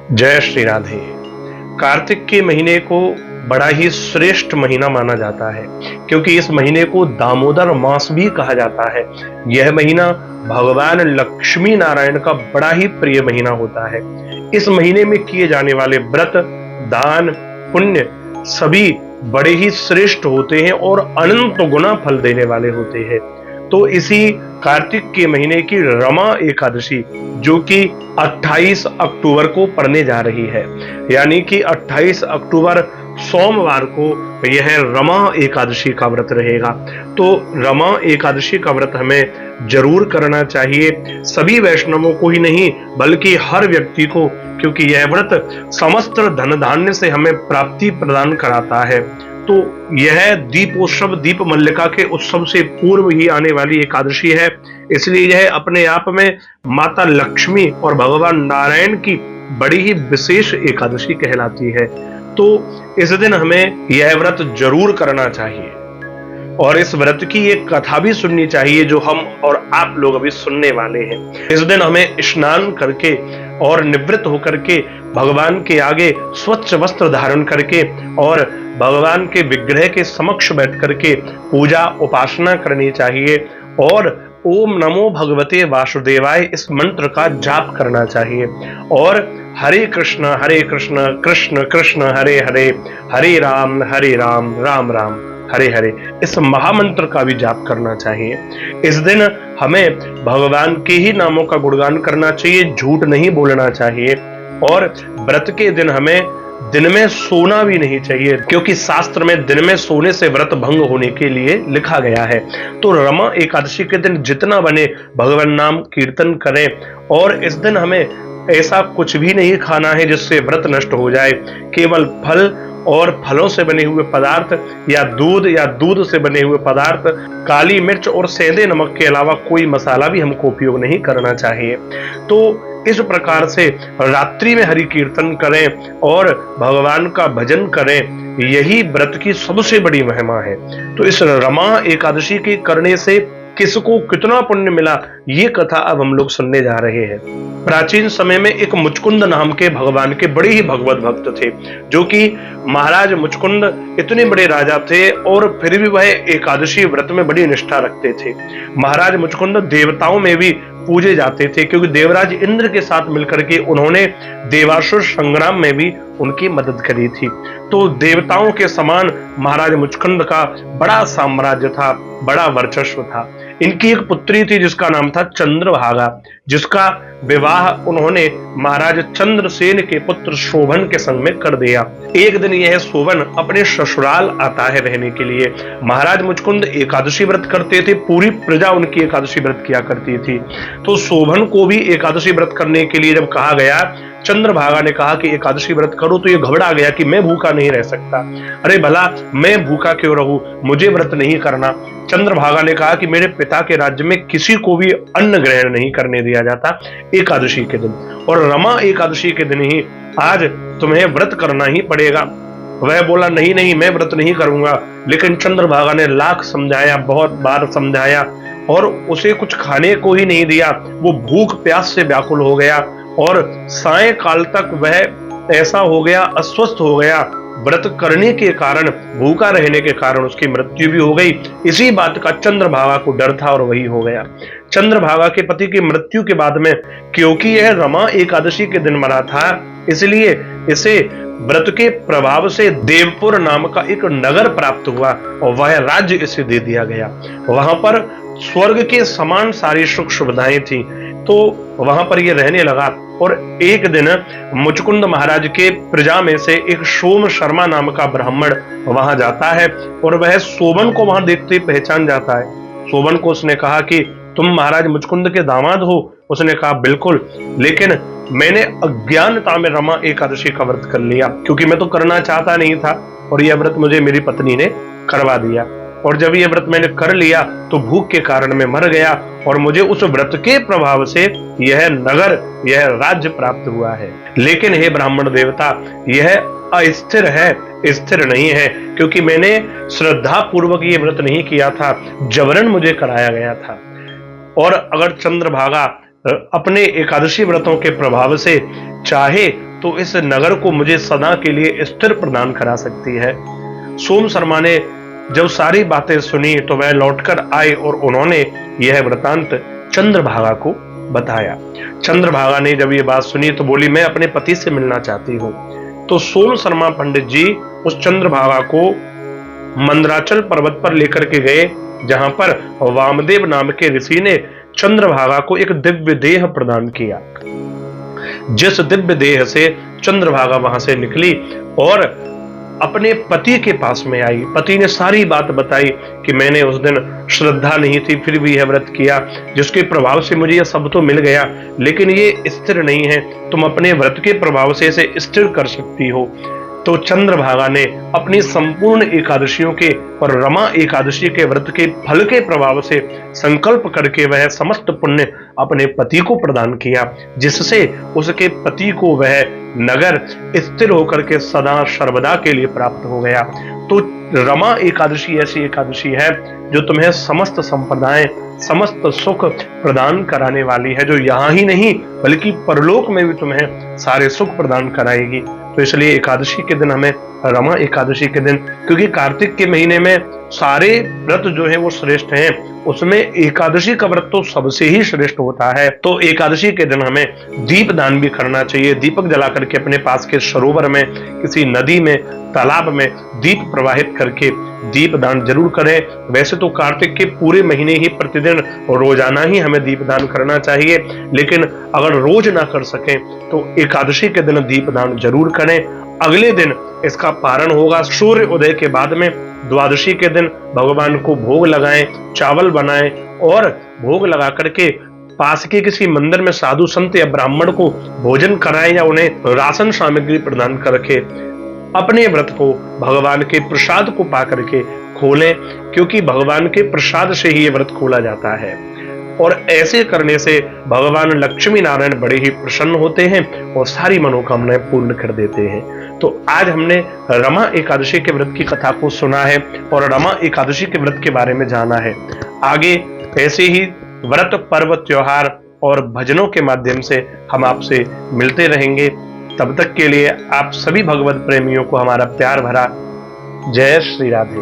जय श्री राधे। कार्तिक के महीने को बड़ा ही श्रेष्ठ महीना माना जाता है, क्योंकि इस महीने को दामोदर मास भी कहा जाता है। यह महीना भगवान लक्ष्मी नारायण का बड़ा ही प्रिय महीना होता है। इस महीने में किए जाने वाले व्रत, दान, पुण्य सभी बड़े ही श्रेष्ठ होते हैं और अनंत गुना फल देने वाले होते हैं। तो इसी कार्तिक के महीने की रमा एकादशी, जो कि 28 अक्टूबर को पड़ने जा रही है, यानी कि 28 अक्टूबर सोमवार को यह रमा एकादशी का व्रत रहेगा। तो रमा एकादशी का व्रत हमें जरूर करना चाहिए, सभी वैष्णवों को ही नहीं बल्कि हर व्यक्ति को, क्योंकि यह व्रत समस्त धन धान्य से हमें प्राप्ति प्रदान कराता है। तो यह दीपोत्सव, दीप मल्लिका के उत्सव से पूर्व ही आने वाली एकादशी है, इसलिए यह अपने आप में माता लक्ष्मी और भगवान नारायण की बड़ी ही विशेष एकादशी कहलाती है। तो इस दिन हमें यह व्रत जरूर करना चाहिए और इस व्रत की एक कथा भी सुननी चाहिए, जो हम और आप लोग अभी सुनने वाले हैं। इस दिन हमें स्नान करके और निवृत्त होकर के भगवान के आगे स्वच्छ वस्त्र धारण करके और भगवान के विग्रह के समक्ष बैठ करके पूजा उपासना करनी चाहिए और ओम नमो भगवते वासुदेवाय इस मंत्र का जाप करना चाहिए और हरे कृष्ण कृष्ण कृष्ण हरे हरे, हरे राम राम राम हरे हरे इस महामंत्र का भी जाप करना चाहिए। इस दिन हमें भगवान के ही नामों का गुणगान करना चाहिए, झूठ नहीं बोलना चाहिए और व्रत के दिन हमें दिन में सोना भी नहीं चाहिए, क्योंकि शास्त्र में दिन में सोने से व्रत भंग होने के लिए लिखा गया है। तो रमा एकादशी के दिन जितना बने भगवान नाम कीर्तन करें और इस दिन हमें ऐसा कुछ भी नहीं खाना है जिससे व्रत नष्ट हो जाए। केवल फल और फलों से बने हुए पदार्थ या दूध से बने हुए पदार्थ, काली मिर्च और सेंधे नमक के अलावा कोई मसाला भी हमको उपयोग नहीं करना चाहिए। तो इस प्रकार से रात्रि में हरि कीर्तन करें और भगवान का भजन करें, यही व्रत की सबसे बड़ी महिमा है। तो इस रमा एकादशी के करने से किसको कितना पुण्य मिला, ये कथा अब हम लोग सुनने जा रहे हैं। प्राचीन समय में एक मुचकुंद नाम के भगवान के बड़े ही भगवत भक्त थे, जो कि महाराज मुचकुंद इतने बड़े राजा थे और फिर भी वह एकादशी व्रत में बड़ी निष्ठा रखते थे। महाराज मुचकुंद देवताओं में भी पूजे जाते थे, क्योंकि देवराज इंद्र के साथ मिलकर के उन्होंने देवासुर संग्राम में भी उनकी मदद करी थी। तो देवताओं के समान महाराज मुचकुंद का बड़ा साम्राज्य था, बड़ा वर्चस्व था। इनकी एक पुत्री थी जिसका नाम था चंद्रभागा, जिसका विवाह उन्होंने महाराज चंद्रसेन के पुत्र शोभन के संग में कर दिया। एक दिन यह शोभन अपने ससुराल आता है रहने के लिए। महाराज मुचकुंद एकादशी व्रत करते थे, पूरी प्रजा उनकी एकादशी व्रत किया करती थी। तो शोभन को भी एकादशी व्रत करने के लिए जब कहा गया, चंद्रभागा ने कहा कि एकादशी व्रत करो, तो ये घबरा गया कि मैं भूखा नहीं रह सकता। अरे भला मैं भूखा क्यों रहूं, मुझे व्रत नहीं करना। चंद्रभागा ने कहा कि मेरे पिता के राज्य में किसी को भी अन्न ग्रहण नहीं करने दिया जाता एकादशी के दिन, और रमा एकादशी के दिन ही आज तुम्हें व्रत करना ही पड़ेगा। वह बोला नहीं नहीं, मैं व्रत नहीं करूंगा। लेकिन चंद्रभागा ने लाख समझाया, बहुत बार समझाया और उसे कुछ खाने को ही नहीं दिया। वो भूख प्यास से व्याकुल हो गया और सायंकाल तक वह ऐसा हो गया, अस्वस्थ हो गया। व्रत करने के कारण, भूखा रहने के कारण उसकी मृत्यु भी हो गई। इसी बात का चंद्रभागा को डर था और वही हो गया। चंद्रभागा के पति की मृत्यु के बाद में, क्योंकि यह रमा एकादशी के दिन मरा था, इसलिए इसे व्रत के प्रभाव से देवपुर नाम का एक नगर प्राप्त हुआ और वह राज्य इसे दे दिया गया। वहां पर स्वर्ग के समान सारी सुख सुविधाएं थी, तो वहां पर यह रहने लगा। और एक दिन मुचकुंद महाराज के प्रजा में से एक सोम शर्मा नाम का ब्राह्मण वहां जाता है और वह शोभन को वहां देखते ही पहचान जाता है। शोभन को उसने कहा कि तुम महाराज मुचकुंद के दामाद हो? उसने कहा बिल्कुल, लेकिन मैंने अज्ञानता में रमा एकादशी का व्रत कर लिया, क्योंकि मैं तो करना चाहता नहीं था और यह व्रत मुझे मेरी पत्नी ने करवा दिया, और जब यह व्रत मैंने कर लिया तो भूख के कारण मैं मर गया और मुझे उस व्रत के प्रभाव से यह नगर, यह राज्य प्राप्त हुआ है। लेकिन हे ब्राह्मण देवता, यह अस्थिर है, स्थिर नहीं है, क्योंकि मैंने श्रद्धा पूर्वक ये व्रत नहीं किया था, जबरन मुझे कराया गया था। और अगर चंद्रभागा अपने एकादशी व्रतों के प्रभाव से चाहे तो इस नगर को मुझे सदा के लिए स्थिर प्रदान करा सकती है। सोम शर्मा ने जब सारी बातें सुनी तो वह लौटकर आए और उन्होंने यह वृतांत चंद्रभागा को बताया। चंद्रभागा ने जब ये बात सुनी तो बोली, मैं अपने पति से मिलना चाहती हूँ। तो सोम शर्मा पंडित जी उस चंद्रभागा को मंदराचल पर्वत पर लेकर के गए, जहां पर वामदेव नाम के ऋषि ने चंद्रभागा को एक दिव्य देह प्रदान किया। जिस दिव्य देह से चंद्रभागा वहां से निकली और अपने पति के पास में आई। पति ने सारी बात बताई कि मैंने उस दिन श्रद्धा नहीं थी, फिर भी यह व्रत किया, जिसके प्रभाव से मुझे यह सब तो मिल गया, लेकिन ये स्थिर नहीं है। तुम अपने व्रत के प्रभाव से इसे स्थिर कर सकती हो। तो चंद्रभागा ने अपनी संपूर्ण एकादशियों के और रमा एकादशी के व्रत के फल के प्रभाव से संकल्प करके वह समस्त पुण्य अपने पति को प्रदान किया, जिससे उसके पति को वह नगर स्थिर होकर के सदा सर्वदा के लिए प्राप्त हो गया। तो रमा एकादशी ऐसी एकादशी है जो तुम्हें समस्त संपदाएं, समस्त सुख प्रदान कराने वाली है, जो यहाँ ही नहीं बल्कि परलोक में भी तुम्हें सारे सुख प्रदान कराएगी। तो इसलिए एकादशी के दिन हमें रमा एकादशी के दिन, क्योंकि कार्तिक के महीने में सारे व्रत जो है वो श्रेष्ठ हैं, उसमें एकादशी का व्रत तो सबसे ही श्रेष्ठ होता है। तो एकादशी के दिन हमें दीप दान भी करना चाहिए। दीपक जला करके अपने पास के सरोवर में, किसी नदी में, तालाब में दीप प्रवाहित करके दीप दान जरूर करें। वैसे तो कार्तिक के पूरे महीने ही प्रतिदिन रोजाना ही हमें दीप दान करना चाहिए, लेकिन अगर रोज ना कर सकें तो एकादशी के दिन दीप दान जरूर करें। अगले दिन इसका पारण होगा सूर्य उदय के बाद में। द्वादशी के दिन भगवान को भोग लगाएं, चावल बनाएं और भोग लगा करके पास के किसी मंदिर में साधु संत या ब्राह्मण को भोजन कराएं या उन्हें राशन सामग्री प्रदान करके अपने व्रत को भगवान के प्रसाद को पा करके खोलें, क्योंकि भगवान के प्रसाद से ही ये व्रत खोला जाता है। और ऐसे करने से भगवान लक्ष्मी नारायण बड़े ही प्रसन्न होते हैं और सारी मनोकामनाएं पूर्ण कर देते हैं। तो आज हमने रमा एकादशी के व्रत की कथा को सुना है और रमा एकादशी के व्रत के बारे में जाना है। आगे ऐसे ही व्रत, पर्व, त्योहार और भजनों के माध्यम से हम आपसे मिलते रहेंगे। तब तक के लिए आप सभी भगवत प्रेमियों को हमारा प्यार भरा जय श्री राधे।